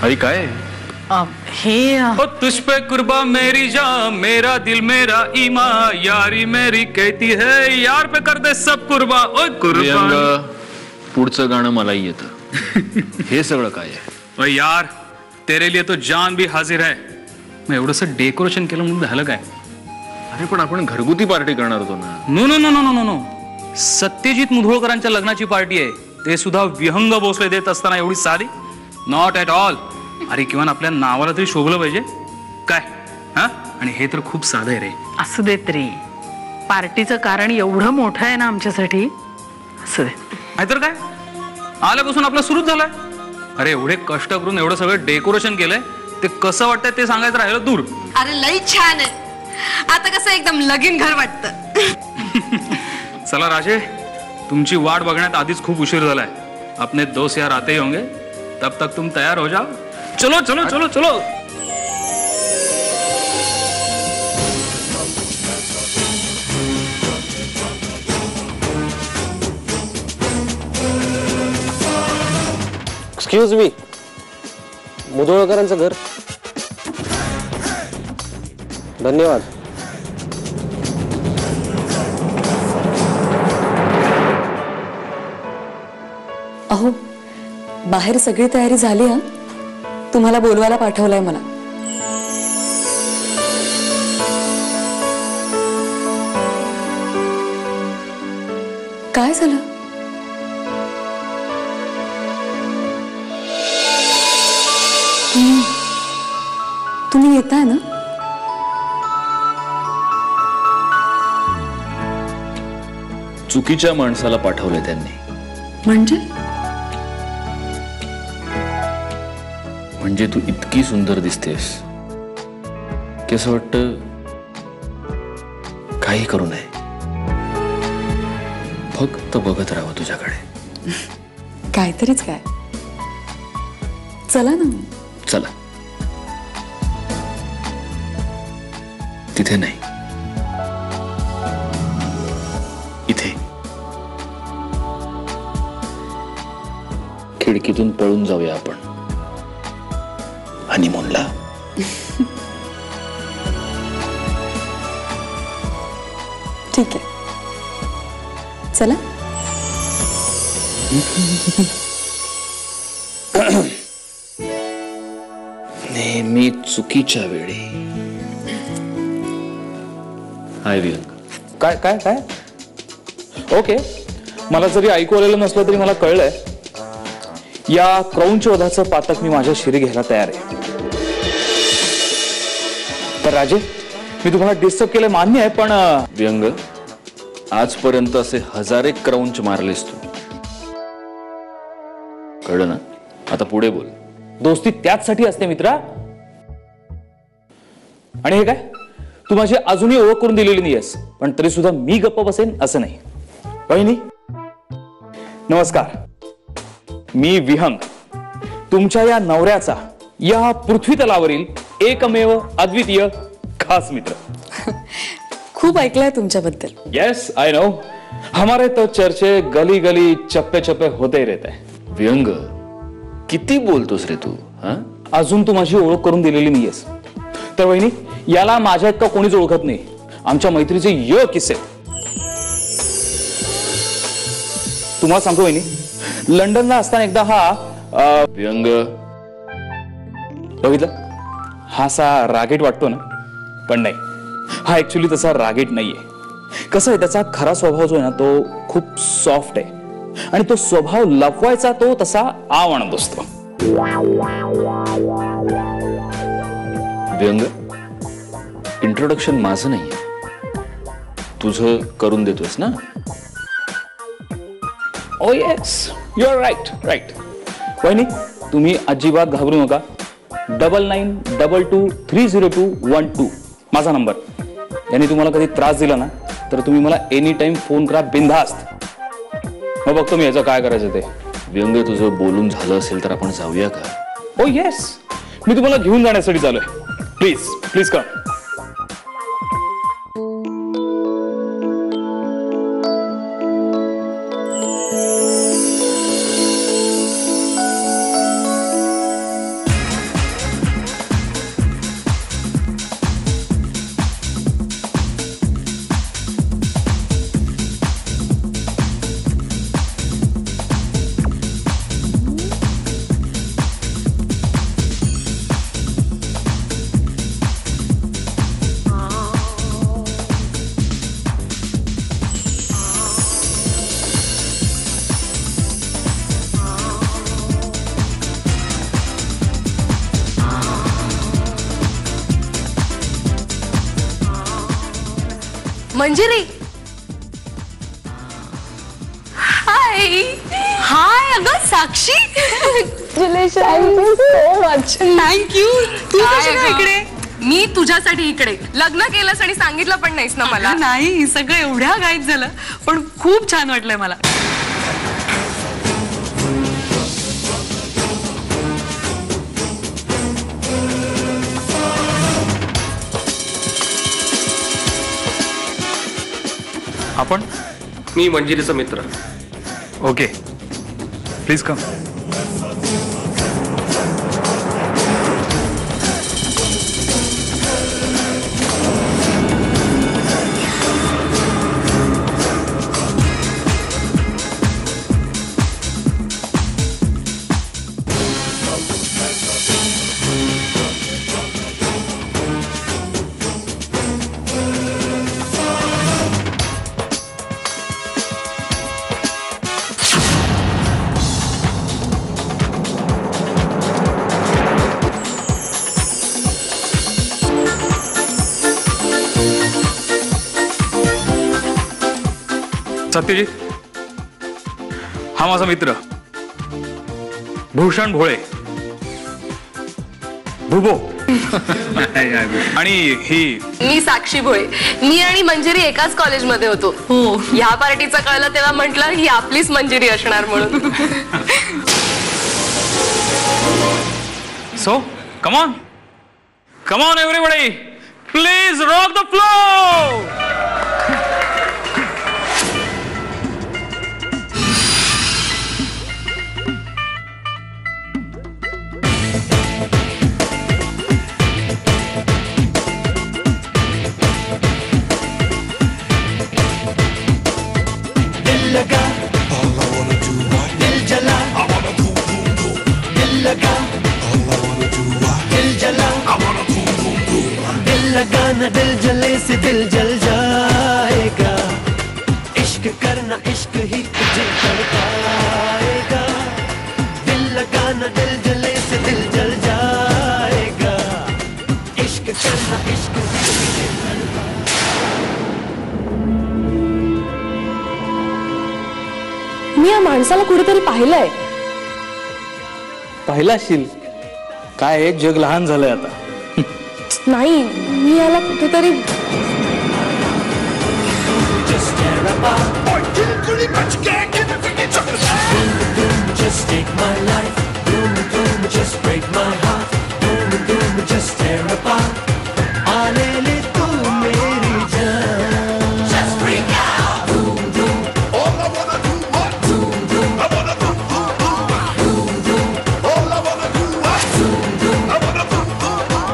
अरे काय हे ओ तुझ पे कुर्बा मेरी जान, मेरा दिल मेरा ईमा, यारी मेरी कहती है यार पे कर दे सब कुर्बा. ओय कुर्बान. पुढचं गाणं मलाही येतं. हे सगळं काय आहे? ओय यार तेरे लिए तो जान भी हाजिर है. मग एवढंसं डेकोरेशन केलं म्हणून झालं काय? अरे पण आपण घरगुती पार्टी करणार होतो ना. No no no no no no no. Satyajit मुधोळकरांच्या लग्नाची पार्टी आहे. ते सुद्धा विहंग भोसले देत असताना एवढी साधी? Not at all. अरे किंवा आपल्या नावाला तरी शोभलं पाहिजे काय. हा आणि हे तर खूप साधं आहे रे. असू देत रे, पार्टीचं कारण एवढं मोठं आहे ना आमच्यासाठी. असू दे. नाहीतर काय, आल्यापासून आपलं सुरूच झालंय. अरे एवढे कष्ट करून एवढं सगळं डेकोरेशन केलंय, ते कसं वाटतंय ते सांगायचं राहिलं दूर. अरे लई छान आहे. आता कसं एकदम लगीन घर वाटतं. चला राजे, तुमची वाट बघण्यात आधीच खूप उशीर झालाय. अपने दोस्त यार आते ही होंगे, तब तक तुम तैयार हो जाओ. चलो चलो चलो चलो. एक्सक्यूज मी, मुधोळकरांचं घर. धन्यवाद. अहो, बाहेर सगळी तयारी झाली. हा, तुम्हाला बोलवायला पाठवलंय मला. काय झालं? तुम्ही येताय ना? चुकीच्या माणसाला पाठवले त्यांनी. म्हणजे तू इतकी सुंदर दिसतेस की असं वाटतं काही करू नये, फक्त बघत राहावं तुझ्याकडे. काहीतरीच काय. चला ना. चला. तिथे नाही, इथे. खिडकीतून पळून जाऊया आपण हनीमूनला. ठीक आहे, चला. नेहमी चुकीच्या वेळी. हाय विहंग. काय काय काय? ओके, मला जरी ऐकू आलेलं नसलं तरी मला कळलंय, या क्रौंच वधाचं पातक मी माझ्या शिरी घ्यायला तयार आहे. तर राजे, मी तुम्हाला डिस्टर्ब केलं मान्य आहे, पण विहंग, आजपर्यंत असे हजारे क्रौंच मारलेस तू, कळलं ना? आता पुढे बोल. दोस्ती त्याचसाठी असते मित्रा. आणि हे काय, तू माझी अजूनही ओळख करून दिलेली नाहीयेस, पण तरी सुद्धा मी गप्प बसेन असं नाही. वहिनी नमस्कार. मी विहंग, तुमच्या या नवऱ्याचा या पृथ्वी तलावरील एकमेव अद्वितीय खास मित्र. खूप ऐकलंय तुमच्याबद्दल. येस आय नो, हमारे तो चर्चे गली गली चप्पे चप्पे होते रहते हैं. विहंग, किती बोलतोस रे तू? हा, अजून तू माझी ओळख करून दिलेली नाहीयेस. तर वहिनी, याला माझ्या इतका कोणीच ओळखत नाही. आमच्या मैत्रीचे य किस्से तुम्हाला सांगतो वहिनी. लंडनला असताना एकदा हा विहंग, बघितलं, हा असा रागेट वाटतो ना, पण नाही, हा ऍक्च्युली तसा रागेट नाहीये. कसं आहे, त्याचा खरा स्वभाव जो आहे ना, तो खूप सॉफ्ट आहे, आणि तो स्वभाव लपवायचा तो तसा आव आणत असतो. विहंग, इंट्रोडक्शन माझं नाहीये, तुझं करून देतोस ना? Oh yes, you are right right. वहिनी, तुम्ही अजिबात घाबरू नका. 9922230212 माझा नंबर. यांनी तुम्हाला कधी त्रास दिला ना, तर तुम्ही मला एनी टाइम फोन करा, बिनधास्त. मग बघतो मी याचं काय करायचं ते. विहंग, तुझं बोलून झालं असेल तर आपण जाऊया का? ओ येस, मी तुम्हाला घेऊन जाण्यासाठी चाललोय. Please please come. Manjiri. Hi hi अगं साक्षी. थँक्यू. तू कशी काय इकडे? मी तुझ्यासाठी इकडे. लग्न केलंस आणि सांगितलं पण नाहीस ना मला. नाही सगळं एवढ्या घाईत झालं पण खूप छान वाटलंय मला. आपण मी मंजिरीचा मित्र. Okay please come. सत्यजित हा माझा मित्र भूषण भोळे भुबो. आणि ही मी साक्षी भोळे. मी आणि मंजिरी एकाच कॉलेजमध्ये होतो. हो. ह्या पार्टीचं कळलं तेव्हा म्हटलं ही आपलीच मंजिरी असणार म्हणून. So come on everybody please rock the flow. लगाना दिल जले से दिल जल जाएगा. इश्क करना इश्क ही तुझे तड़पाएगा. दिल लगाना दिल जले से दिल जल जाएगा. इश्क करना इश्क ही तुझे मी या माणसाला कुठेतरी पाहिलंय. पाहिला असशील. काय आहे, जग लहान झालंय आता. नाही मी याला कुठेतरी. Just take my life, boom boom, just break my heart, boom boom, just tear apart. आने ले तू मेरी जान. Just break out, boom boom. All I wanna do what? Boom boom. I wanna boom boom boom. Boom boom. All I wanna do what? Boom boom. I wanna boom boom boom.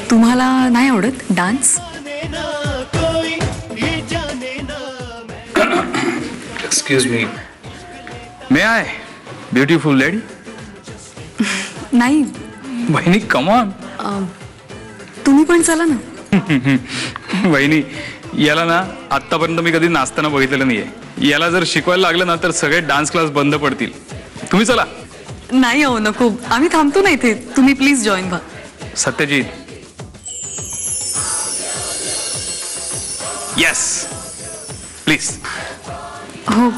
तुम्हाला नाही आवडत dance? Excuse me may I beautiful lady. नाही बहिणी come on. तुम्ही पण चला ना. बहिणी याला ना आतापर्यंत मी कधी नाचताना बघितलेलं नाहीये. याला जर शिकवायला लागलं ना तर सगळे डान्स क्लास बंद पडतील. तुम्ही चला. नाही हो नको, आम्ही थांबतो ना इथे. तुम्ही प्लीज जॉईन व्हा. Satyajit yes please. हो.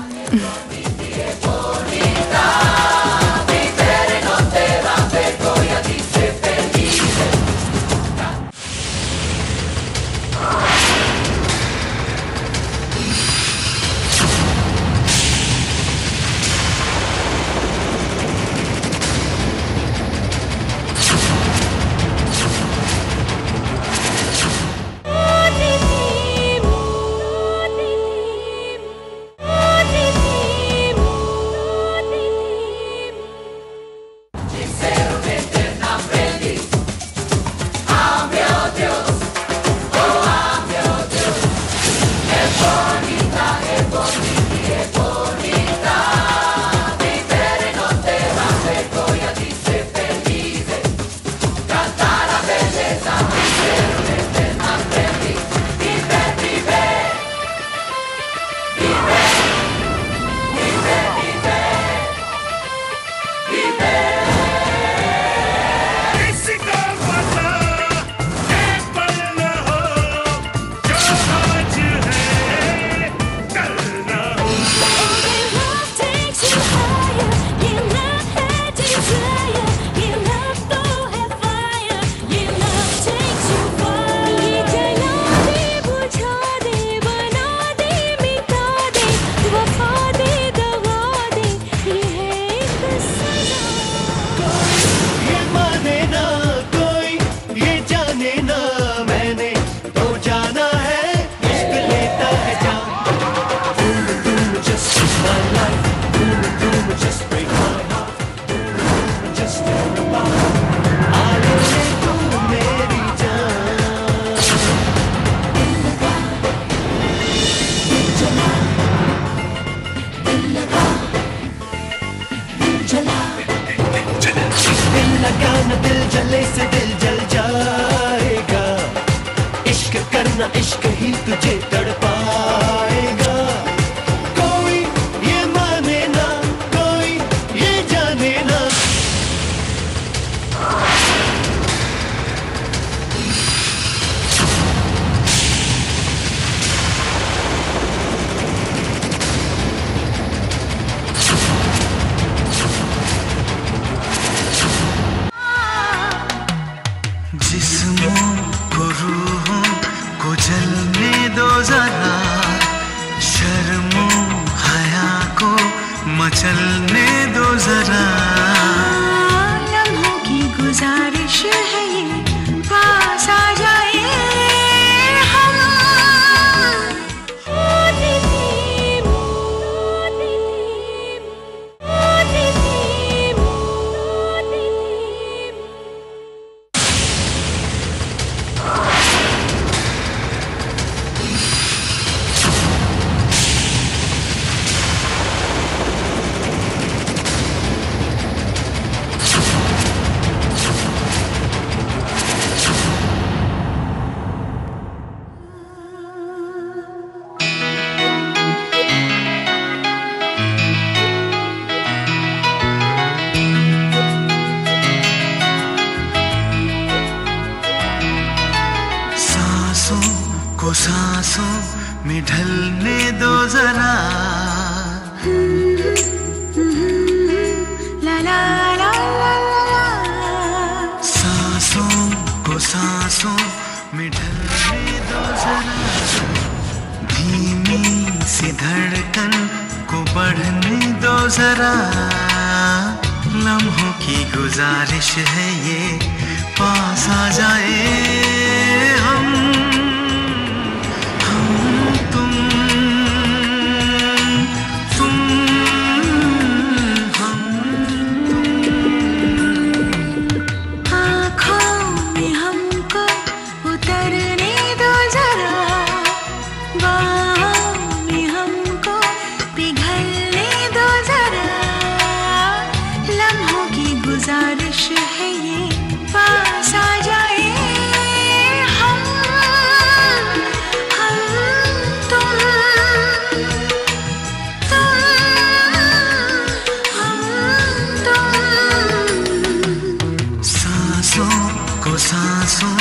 जले से दिल जल जाएगा, इश्क करना इश्क ही तुझे तड़पाएगा। कोई ये माने ना, कोई ये जाने ना। जिस्मों को रूहों को जलने दो जरा, शर्मो हया को मचलने दो जरा। लम्हों की गुजारिश है ये, पास आ जाए हम। को सांसों में ढलने दो जरा। ला ला ला ला ला। सांसों को सांसों में ढलने दो जरा, धीमी सी धड़कन को बढ़ने दो जरा। लम्हों की गुजारिश है ये, पास आ जाए हम। गुजारिश है ये, पास आ जाए हम तुम सांसों को सांसों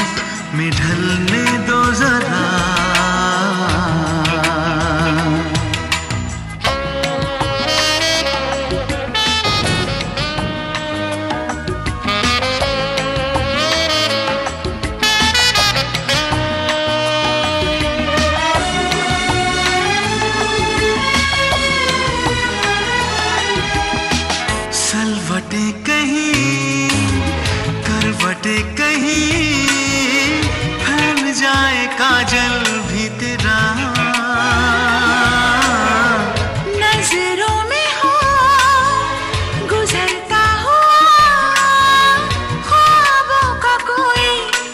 में ढलने दो जरा। सलवटे कहीं करवटे कहीं, फैल जाए काजल भी तेरा। नजरों में हो गुजरता हुआ ख्वाबों का कोई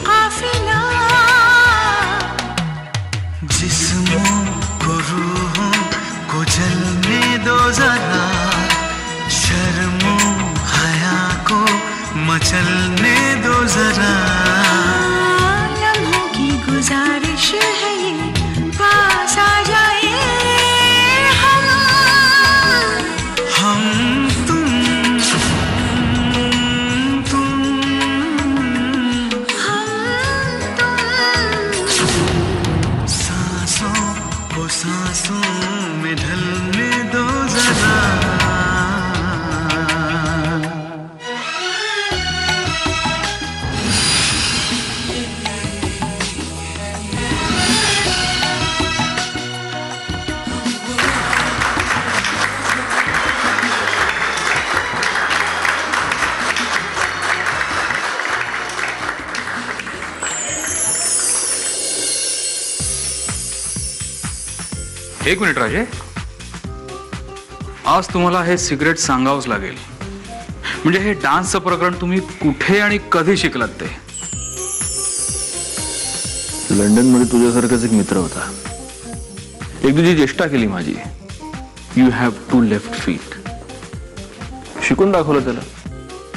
काफिला। जिस्मों को रूहों को जलने दो जरा, शर्मो हया को मचलने दो जरा। लम्हों की गुजारिश है ये, पास आ जाए हम तुम सांसों को सांसों में ढलने दो जरा। एक मिनिट राजे, आज तुम्हाला हे सिक्रेट सांगावंच लागेल. म्हणजे हे डान्सचं प्रकरण तुम्ही कुठे आणि कधी शिकलात ते? लंडन मध्ये तुझ्यासारखाच एक मित्र होता. एक तुझी चेष्टा केली माझी. You have 2 left feet. शिकून दाखवलं त्याला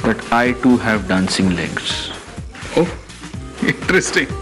that I too have dancing legs. Oh interesting.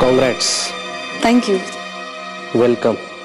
Congrats. Thank you. Welcome.